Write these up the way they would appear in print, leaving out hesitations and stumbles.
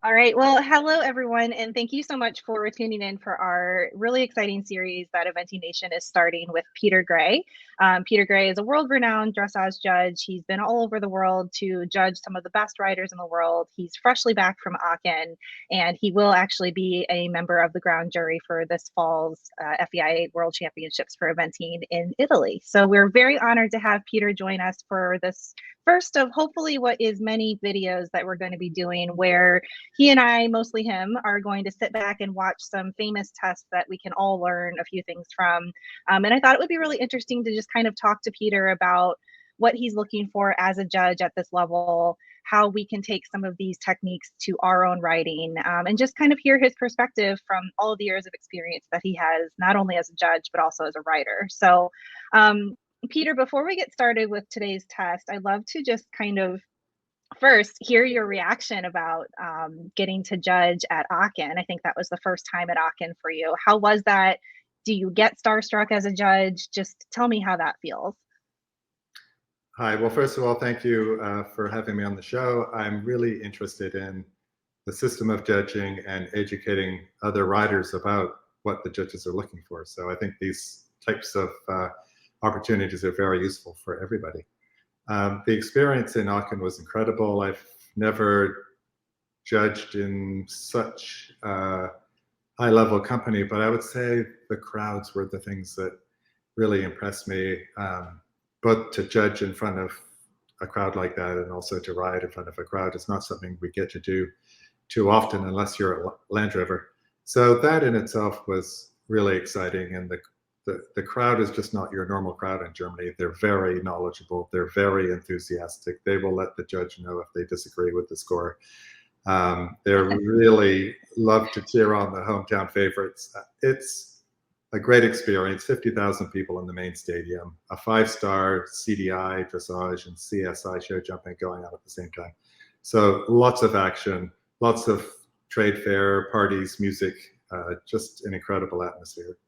All right. Well, hello, everyone, and thank you so much for tuning in for our really exciting series that Eventing Nation is starting with Peter Gray. Peter Gray is a world-renowned dressage judge. He's been all over the world to judge some of the best riders in the world. He's freshly back from Aachen, and he will actually be a member of the ground jury for this fall's FEI World Championships for eventing in Italy. So we're very honored to have Peter join us for this first of hopefully what is many videos that we're going to be doing, where he and I, mostly him, are going to sit back and watch some famous tests that we can all learn a few things from. And I thought it would be really interesting to just kind of talk to Peter about what he's looking for as a judge at this level, how we can take some of these techniques to our own writing, and just kind of hear his perspective from all of the years of experience that he has, not only as a judge, but also as a writer. So, Peter, before we get started with today's test, I'd love to just kind of first hear your reaction about getting to judge at Aachen. I think that was the first time at Aachen for you. How was that? Do you get starstruck as a judge? Just tell me how that feels. Hi, well, first of all, thank you for having me on the show. I'm really interested in the system of judging and educating other riders about what the judges are looking for. So I think these types of opportunities are very useful for everybody. The experience in Aachen was incredible. I've never judged in such high-level company, but I would say the crowds were the things that really impressed me, both to judge in front of a crowd like that and also to ride in front of a crowd. It's not something we get to do too often unless you're a Land Rover. So that in itself was really exciting, and the crowd is just not your normal crowd in Germany. They're very knowledgeable. They're very enthusiastic. They will let the judge know if they disagree with the score. They really love to cheer on the hometown favorites. It's a great experience. 50,000 people in the main stadium, a 5-star CDI, dressage, and CSI show jumping going on at the same time. So lots of action, lots of trade fair, parties, music, just an incredible atmosphere.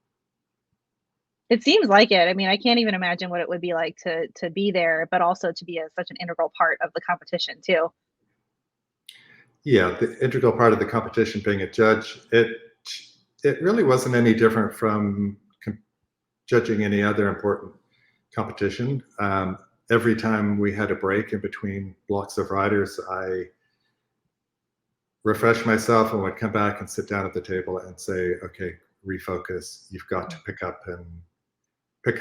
It seems like it. I mean, I can't even imagine what it would be like to be there, but also to be such an integral part of the competition too. Yeah, the integral part of the competition being a judge, it really wasn't any different from judging any other important competition. Every time we had a break in between blocks of riders, I refresh myself and would come back and sit down at the table and say, okay, refocus. You've got to pick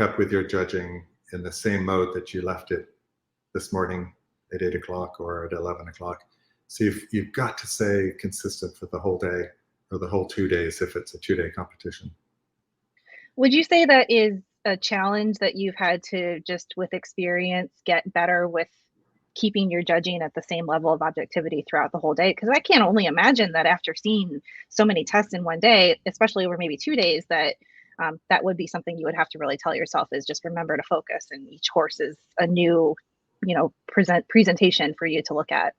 up with your judging in the same mode that you left it this morning at 8 o'clock or at 11 o'clock. So you've got to stay consistent for the whole day or the whole 2 days if it's a 2-day competition. Would you say that is a challenge that you've had to, just with experience, get better with keeping your judging at the same level of objectivity throughout the whole day? Because I can't only imagine that after seeing so many tests in one day, especially over maybe 2 days, that that would be something you would have to really tell yourself is just remember to focus, and each course is a new, presentation for you to look at.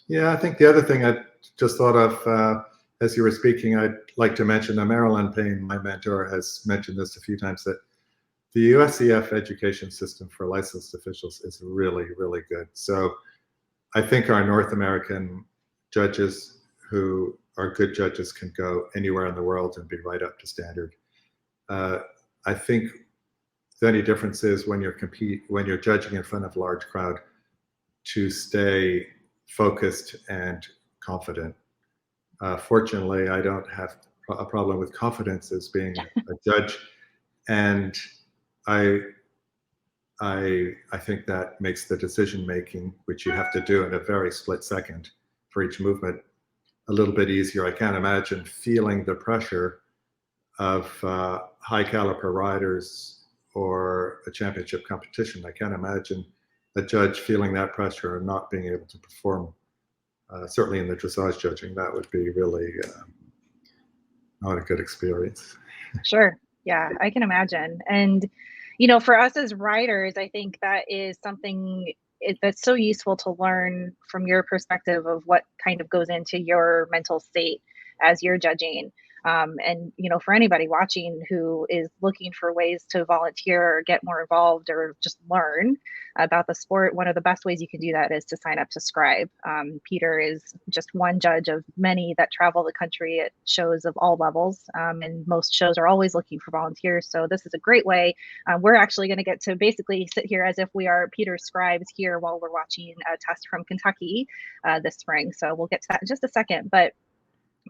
Yeah, I think the other thing I just thought of as you were speaking, I'd like to mention that Marilyn Payne, my mentor, has mentioned this a few times, that the USEF education system for licensed officials is really, really good. So I think our North American judges who are good judges can go anywhere in the world and be right up to standard. I think the only difference is when you're judging in front of a large crowd, to stay focused and confident. Fortunately, I don't have a problem with confidence as being a judge, and I think that makes the decision making, which you have to do in a very split second for each movement, a little bit easier. I can't imagine feeling the pressure of high caliber riders or a championship competition. I can't imagine a judge feeling that pressure and not being able to perform. Certainly in the dressage judging, that would be really not a good experience. Sure. Yeah, I can imagine. And, for us as writers, I think that is something that's so useful to learn from your perspective of what kind of goes into your mental state as you're judging. And, for anybody watching who is looking for ways to volunteer or get more involved or just learn about the sport, one of the best ways you can do that is to sign up to Scribe. Peter is just one judge of many that travel the country at shows of all levels, and most shows are always looking for volunteers. So this is a great way. We're actually going to get to basically sit here as if we are Peter's scribes here while we're watching a test from Kentucky this spring. So we'll get to that in just a second. But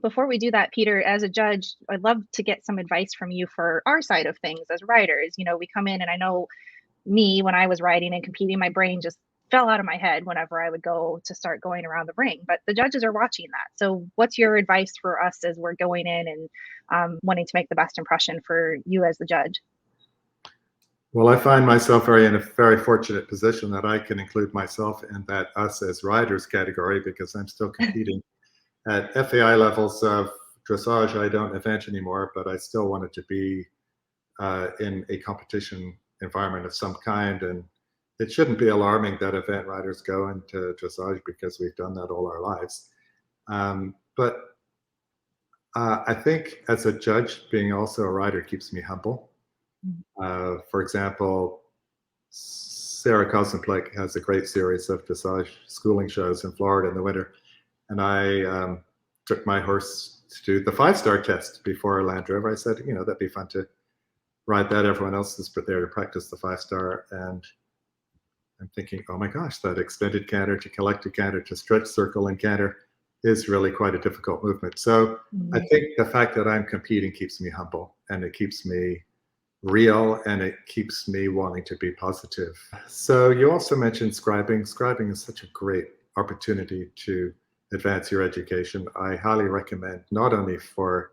before we do that, Peter, as a judge, I'd love to get some advice from you for our side of things as riders. We come in, and I know me, when I was riding and competing, my brain just fell out of my head whenever I would go to start going around the ring. But the judges are watching that. So what's your advice for us as we're going in and wanting to make the best impression for you as the judge? Well, I find myself in a very fortunate position that I can include myself in that us as riders category, because I'm still competing at FEI levels of dressage. I don't event anymore, but I still wanted to be in a competition environment of some kind. And it shouldn't be alarming that event riders go into dressage, because we've done that all our lives. But I think as a judge, being also a rider keeps me humble. For example, Sarah Kosmplek has a great series of dressage schooling shows in Florida in the winter. And I took my horse to do the 5-star test before Land Rover. I said, that'd be fun to ride that. Everyone else is there to practice the 5-star. And I'm thinking, oh my gosh, that extended canter to collected canter to stretch circle and canter is really quite a difficult movement. So I think the fact that I'm competing keeps me humble, and it keeps me real, and it keeps me wanting to be positive. So you also mentioned scribing. Scribing is such a great opportunity to advance your education. I highly recommend, not only for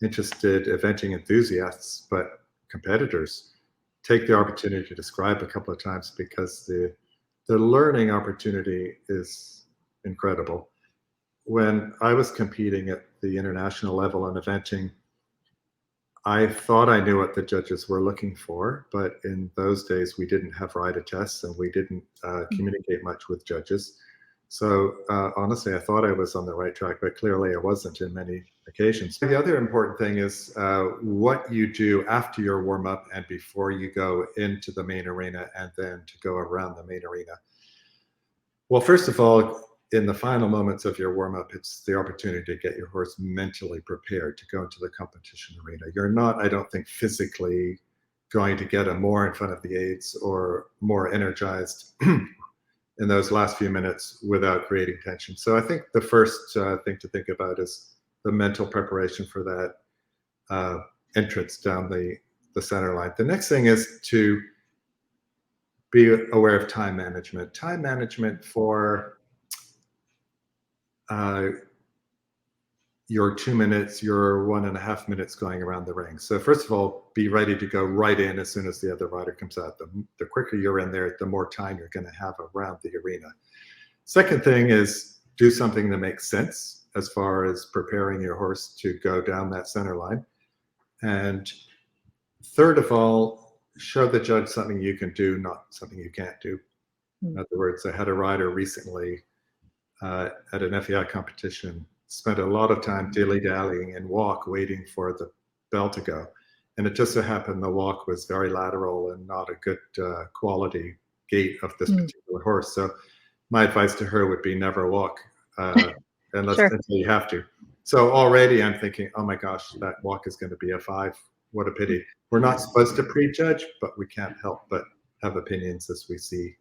interested eventing enthusiasts, but competitors, take the opportunity to scribe a couple of times, because the learning opportunity is incredible. When I was competing at the international level in eventing, I thought I knew what the judges were looking for, but in those days we didn't have rider tests, and we didn't communicate much with judges. So honestly, I thought I was on the right track, but clearly I wasn't in many occasions. The other important thing is what you do after your warm-up and before you go into the main arena, and then to go around the main arena. Well, first of all, in the final moments of your warm-up, it's the opportunity to get your horse mentally prepared to go into the competition arena. You're not, I don't think, physically going to get him more in front of the aids or more energized in those last few minutes without creating tension. So I think the first thing to think about is the mental preparation for that entrance down the center line. The next thing is to be aware of time management. Time management for your 2 minutes, your 1.5 minutes going around the ring. So first of all, be ready to go right in as soon as the other rider comes out. The quicker you're in there, the more time you're going to have around the arena. Second thing is do something that makes sense as far as preparing your horse to go down that center line. And third of all, show the judge something you can do, not something you can't do. In other words, I had a rider recently at an FEI competition, spent a lot of time dilly-dallying and walk, waiting for the bell to go. And it just so happened the walk was very lateral and not a good quality gait of this particular horse. So my advice to her would be never walk unless until you have to. So already I'm thinking, oh my gosh, that walk is going to be a 5. What a pity. We're not supposed to prejudge, but we can't help but have opinions as we see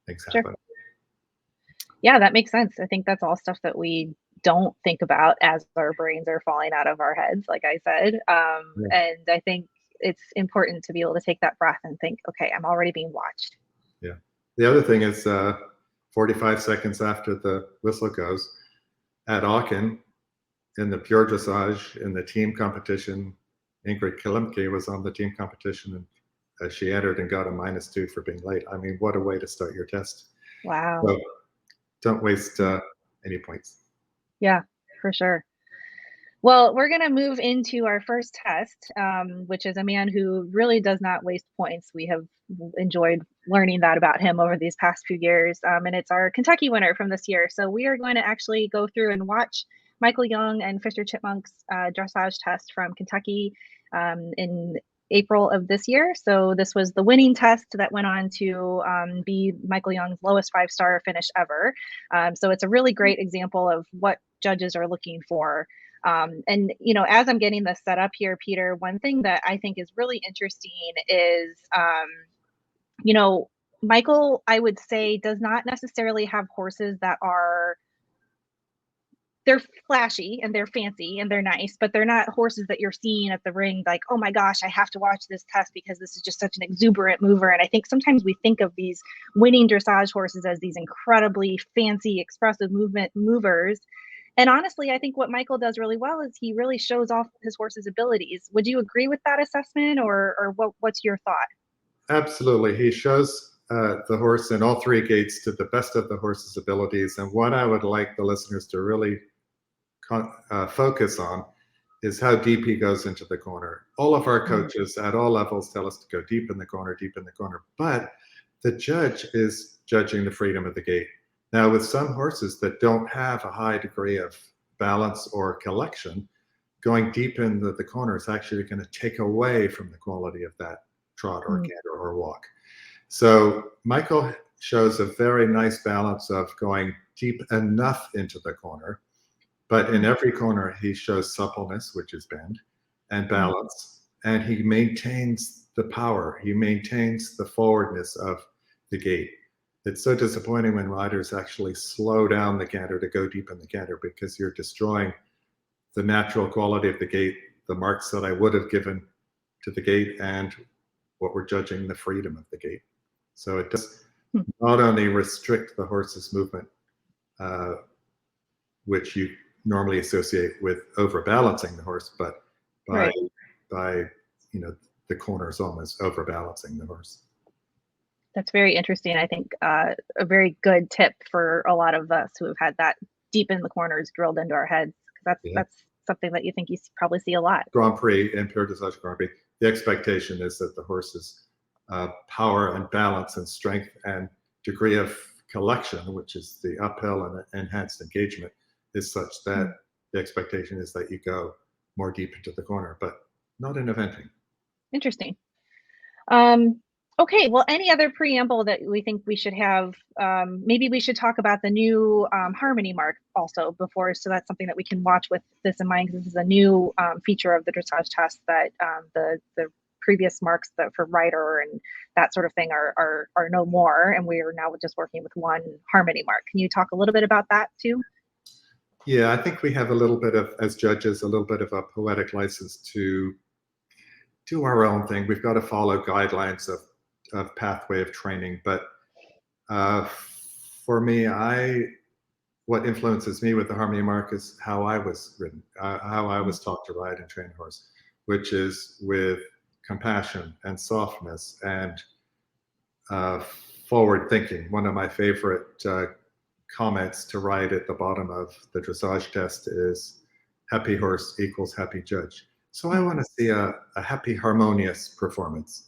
things happen. Yeah, that makes sense. I think that's all stuff that we don't think about as our brains are falling out of our heads, like I said. And I think it's important to be able to take that breath and think, okay, I'm already being watched. Yeah. The other thing is 45 seconds after the whistle goes, at Aachen, in the pure dressage, in the team competition, Ingrid Kilimke was on the team competition, and she entered and got a -2 for being late. I mean, what a way to start your test. Wow. So don't waste any points. Yeah, for sure. Well, we're going to move into our first test, which is a man who really does not waste points. We have enjoyed learning that about him over these past few years. And it's our Kentucky winner from this year. So we are going to actually go through and watch Michael Jung and fischerChipmunk's dressage test from Kentucky in April of this year. So this was the winning test that went on to be Michael Jung's lowest 5-star finish ever. So it's a really great example of what judges are looking for. And, you know, as I'm getting this set up here, Peter, one thing that I think is really interesting is, you know, Michael, I would say, does not necessarily have horses that are, they're flashy and they're fancy and they're nice, but they're not horses that you're seeing at the ring like, oh my gosh, I have to watch this test because this is just such an exuberant mover. And I think sometimes we think of these winning dressage horses as these incredibly fancy, expressive movers. And honestly, I think what Michael does really well is he really shows off his horse's abilities. Would you agree with that assessment, or what's your thought? Absolutely. He shows the horse in all three gaits to the best of the horse's abilities. And what I would like the listeners to really focus on is how deep he goes into the corner. All of our coaches at all levels tell us to go deep in the corner, but the judge is judging the freedom of the gait. Now, with some horses that don't have a high degree of balance or collection, going deep into the corner is actually going to take away from the quality of that trot or canter or walk. So Michael shows a very nice balance of going deep enough into the corner, but in every corner he shows suppleness, which is bend, and balance, and he maintains the power. He maintains the forwardness of the gait. It's so disappointing when riders actually slow down the canter to go deep in the canter, because you're destroying the natural quality of the gait, the marks that I would have given to the gait, and what we're judging, the freedom of the gait. So it does not only restrict the horse's movement, which you normally associate with overbalancing the horse, but by you know, the corners almost overbalancing the horse. That's very interesting. I think a very good tip for a lot of us who have had that deep in the corners drilled into our heads. That's something that you think you probably see a lot. Grand Prix and Pure Dressage Grand Prix, the expectation is that the horse's power and balance and strength and degree of collection, which is the uphill and enhanced engagement, is such that the expectation is that you go more deep into the corner, but not in eventing. Interesting. Okay, well, any other preamble that we think we should have? Maybe we should talk about the new harmony mark also before, so that's something that we can watch with this in mind, because this is a new feature of the dressage test that the previous marks that for rider and that sort of thing are no more, and we are now just working with one harmony mark. Can you talk a little bit about that too? Yeah, I think we have a little bit of, as judges, a little bit of a poetic license to do our own thing. We've got to follow guidelines of pathway of training, but for me, what influences me with the harmony mark is how I was ridden, how I was taught to ride and train a horse, which is with compassion and softness and forward thinking. One of my favorite comments to write at the bottom of the dressage test is happy horse equals happy judge. So I want to see a happy, harmonious performance.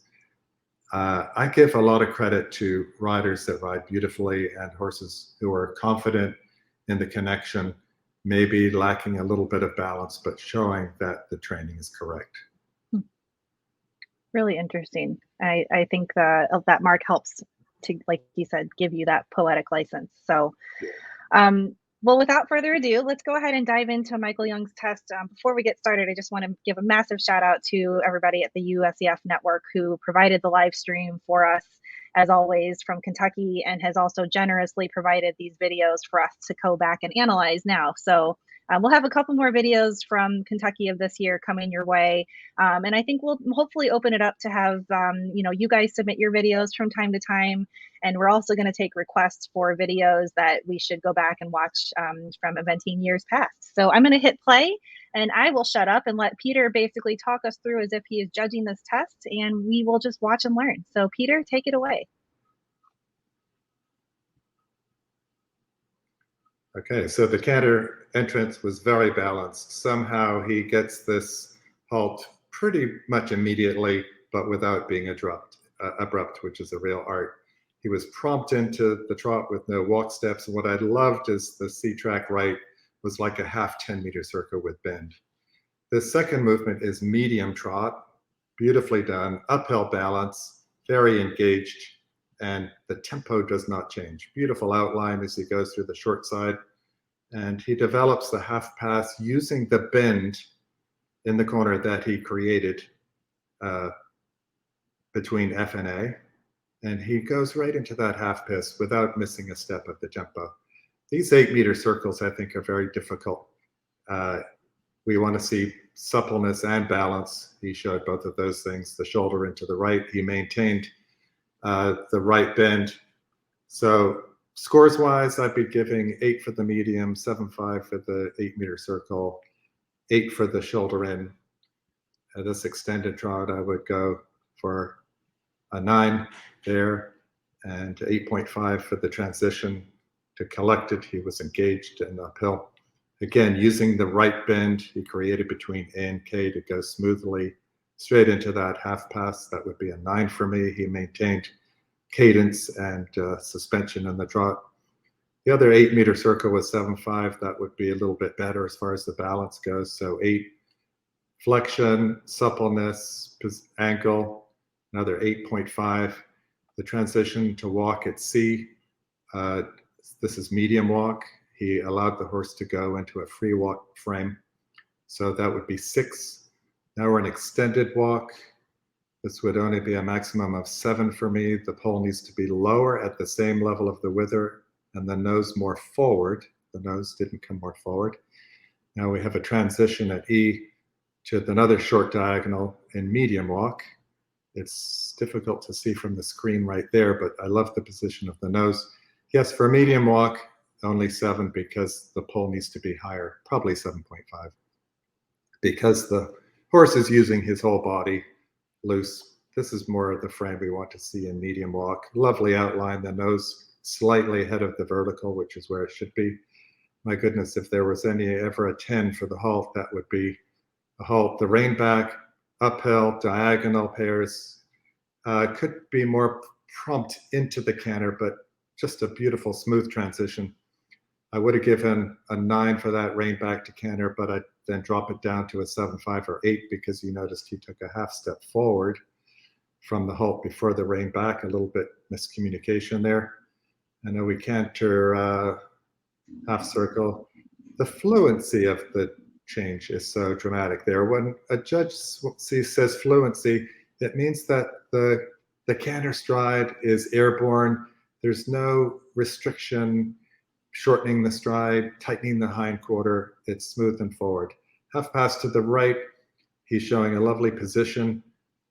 I give a lot of credit to riders that ride beautifully and horses who are confident in the connection, maybe lacking a little bit of balance, but showing that the training is correct. Really interesting. I think that mark helps to, like you said, give you that poetic license. So, well, without further ado, let's go ahead and dive into Michael Jung's test. Before we get started, I just want to give a massive shout out to everybody at the USEF Network who provided the live stream for us, as always, from Kentucky, and has also generously provided these videos for us to go back and analyze now. So we'll have a couple more videos from Kentucky of this year coming your way. And I think we'll hopefully open it up to have, you guys submit your videos from time to time. And we're also going to take requests for videos that we should go back and watch from eventing years past. So I'm going to hit play, and I will shut up and let Peter basically talk us through as if he is judging this test, and we will just watch and learn. So Peter, take it away. Okay, so the canter entrance was very balanced. Somehow he gets this halt pretty much immediately, but without being abrupt, which is a real art. He was prompt into the trot with no walk steps. And what I loved is the C-track right was like a half 10-meter circle with bend. The second movement is medium trot, beautifully done, uphill balance, very engaged, and the tempo does not change. Beautiful outline as he goes through the short side, and he develops the half pass using the bend in the corner that he created between F and A, and he goes right into that half pass without missing a step of the tempo. These 8-meter circles, I think, are very difficult. We want to see suppleness and balance. He showed both of those things, the shoulder into the right. He maintained the right bend. So scores-wise, I'd be giving 8 for the medium, 7.5 for the 8-meter circle, 8 for the shoulder in. This extended trot, I would go for a 9 there, and 8.5 for the transition to collected. He was engaged and uphill. Again, using the right bend he created between A and K to go smoothly straight into that half pass. That would be a 9 for me. He maintained cadence and suspension in the trot. The other 8-meter circle was 7.5. That would be a little bit better as far as the balance goes. So 8, flexion, suppleness, angle, another 8.5. The transition to walk at C, this is medium walk. He allowed the horse to go into a free walk frame. So that would be 6. Now we're in extended walk. This would only be a maximum of 7 for me. The pole needs to be lower at the same level of the wither and the nose more forward. The nose didn't come more forward. Now we have a transition at E to another short diagonal in medium walk. It's difficult to see from the screen right there, but I love the position of the nose. Yes, for medium walk, only 7 because the pole needs to be higher, probably 7.5. Because the horse is using his whole body loose. This is more of the frame we want to see in medium walk. Lovely outline, the nose slightly ahead of the vertical, which is where it should be. My goodness, if there was ever a 10 for the halt, that would be a halt. The rein back, uphill, diagonal pairs, could be more prompt into the canter, but just a beautiful smooth transition. I would have given a 9 for that rein back to canter, but I'd then drop it down to a 7.5 or 8 because you noticed he took a half step forward from the halt before the rein back, a little bit miscommunication there. I know we canter half circle. The fluency of the change is so dramatic there. When a judge says fluency, it means that the canter stride is airborne. There's no restriction, shortening the stride, tightening the hindquarter. It's smooth and forward. Half pass to the right. He's showing a lovely position.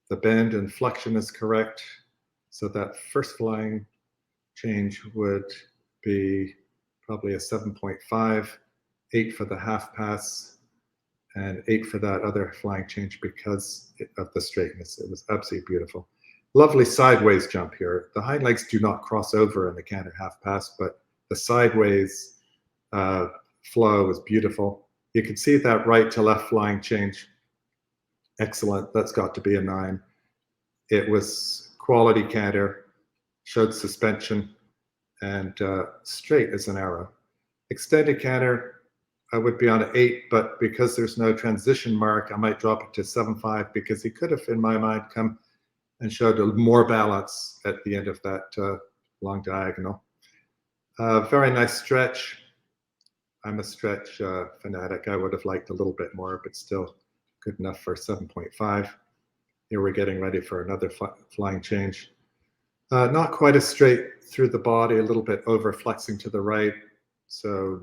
The bend and flexion is correct. So that first flying change would be probably a 7.5, 8 for the half pass, and 8 for that other flying change because of the straightness. It was absolutely beautiful. Lovely sideways jump here. The hind legs do not cross over in the canter half pass, but the sideways flow is beautiful. You can see that right to left flying change. Excellent. That's got to be a 9. It was quality canter, showed suspension, and straight as an arrow. Extended canter, I would be on an 8, but because there's no transition mark, I might drop it to 7.5 because he could have, in my mind, come and showed more balance at the end of that long diagonal. Very nice stretch. I'm a stretch fanatic. I would have liked a little bit more, but still good enough for 7.5. Here we're getting ready for another flying change. Not quite as straight through the body, a little bit over flexing to the right. So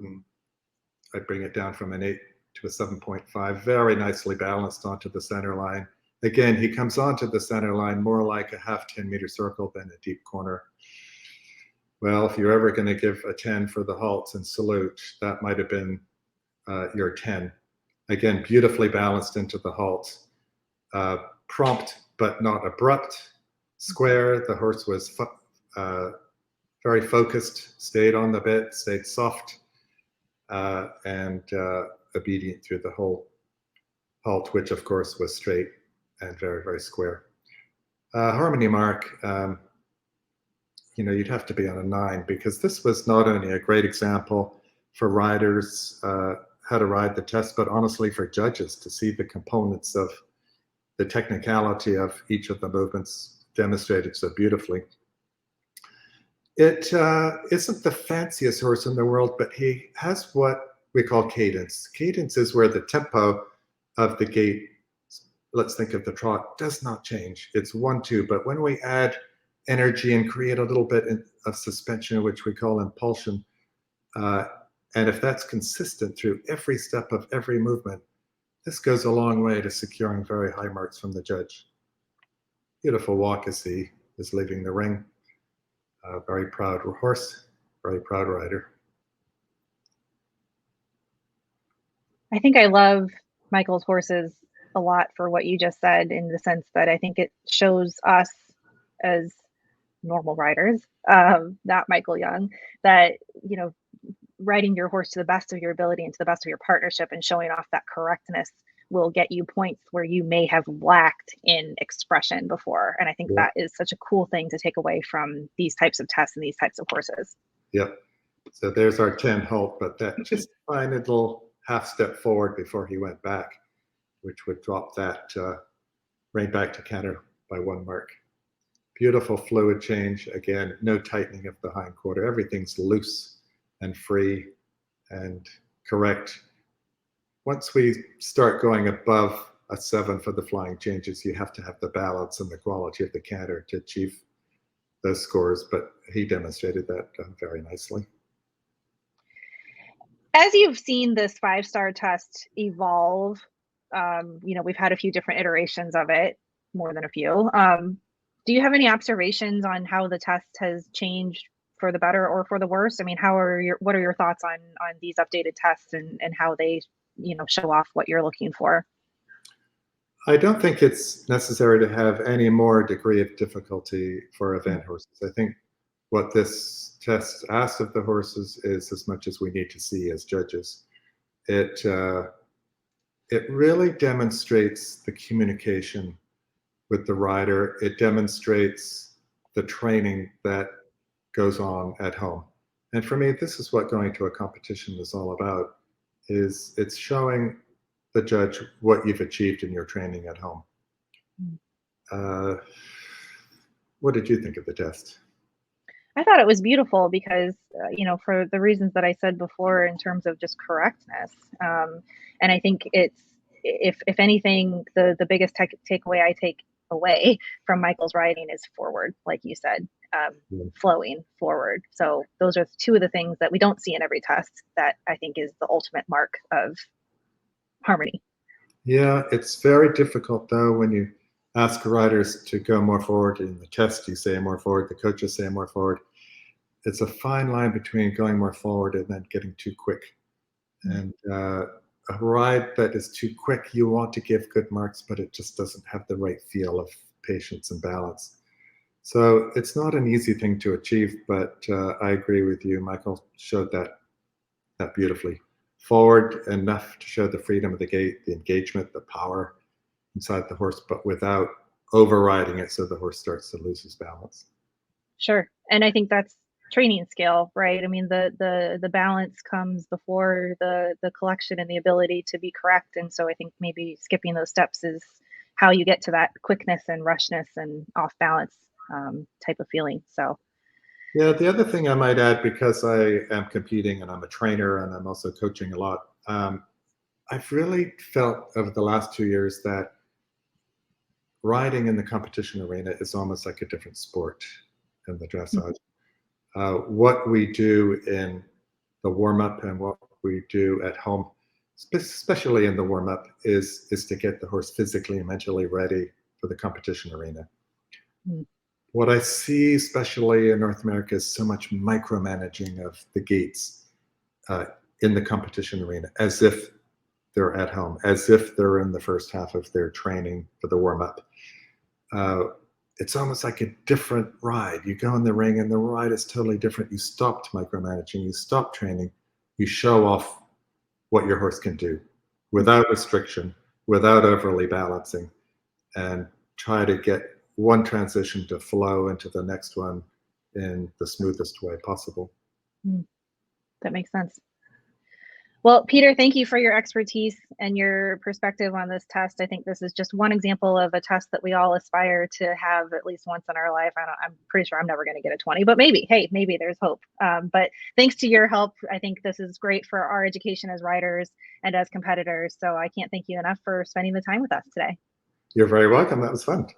I bring it down from an 8 to a 7.5. Very nicely balanced onto the center line. Again, he comes onto the center line more like a half 10-meter circle than a deep corner. Well, if you're ever going to give a 10 for the halts and salute, that might have been your 10. Again, beautifully balanced into the halt. Prompt, but not abrupt. Square, the horse was very focused, stayed on the bit, stayed soft, and obedient through the whole halt, which of course was straight and very, very square. Harmony mark, you'd have to be on a 9 because this was not only a great example for riders how to ride the test, but honestly for judges to see the components of the technicality of each of the movements demonstrated so beautifully. It isn't the fanciest horse in the world, but he has what we call cadence. Cadence is where the tempo of the gait, let's think of the trot, does not change. It's 1-2, but when we add energy and create a little bit of suspension, which we call impulsion, and if that's consistent through every step of every movement, this goes a long way to securing very high marks from the judge. Beautiful walk as he is leaving the ring. Very proud horse, very proud rider. I think I love Michael's horses a lot for what you just said, in the sense that I think it shows us as normal riders, not Michael Jung, that, you know, riding your horse to the best of your ability and to the best of your partnership and showing off that correctness will get you points where you may have lacked in expression before. And I think that is such a cool thing to take away from these types of tests and these types of horses. Yep. So there's our 10 halt, but that just fine little half step forward before he went back, which would drop that right back to canter by 1 mark. Beautiful fluid change. Again, no tightening of the hindquarter. Everything's loose and free and correct. Once we start going above a 7 for the flying changes, you have to have the balance and the quality of the canter to achieve those scores, but he demonstrated that very nicely. As you've seen this 5-star test evolve, you know, we've had a few different iterations of it, more than a few. Do you have any observations on how the test has changed for the better or for the worse? I mean, what are your thoughts on these updated tests and how they, you know, show off what you're looking for? I don't think it's necessary to have any more degree of difficulty for event horses. I think what this test asks of the horses is as much as we need to see as judges. It really demonstrates the communication with the rider. It demonstrates the training that goes on at home. And for me, this is what going to a competition is all about, is it's showing the judge what you've achieved in your training at home. What did you think of the test? I thought it was beautiful because, you know, for the reasons that I said before in terms of just correctness. And I think it's, if anything, the biggest takeaway I take away from Michael's riding is forward, like you said, flowing forward. So those are 2 of the things that we don't see in every test that I think is the ultimate mark of harmony. Yeah, it's very difficult though when you ask riders to go more forward. In the test you say more forward, the coaches say more forward. It's a fine line between going more forward and then getting too quick. And a ride that is too quick, you want to give good marks, but it just doesn't have the right feel of patience and balance. So it's not an easy thing to achieve, but I agree with you. Michael showed that beautifully. Forward enough to show the freedom of the gait, the engagement, the power inside the horse, but without overriding it so the horse starts to lose his balance. Sure. And I think that's training skill, right? I mean, the balance comes before the collection and the ability to be correct. And so I think maybe skipping those steps is how you get to that quickness and rushness and off balance type of feeling. So yeah, the other thing I might add, because I am competing and I'm a trainer and I'm also coaching a lot, I've really felt over the last 2 years that riding in the competition arena is almost like a different sport in the dressage. What we do in the warm-up and what we do at home, especially in the warm-up, is to get the horse physically and mentally ready for the competition arena. What I see, especially in North America, is so much micromanaging of the gaits in the competition arena, as if they're at home, as if they're in the first half of their training for the warm-up. It's almost like a different ride. You go in the ring and the ride is totally different. You stopped micromanaging, you stopped training, you show off what your horse can do without restriction, without overly balancing, and try to get one transition to flow into the next one in the smoothest way possible. That makes sense. Well, Peter, thank you for your expertise and your perspective on this test. I think this is just one example of a test that we all aspire to have at least once in our life. I'm pretty sure I'm never going to get a 20, but maybe, hey, maybe there's hope. But thanks to your help, I think this is great for our education as riders and as competitors. So I can't thank you enough for spending the time with us today. You're very welcome. That was fun.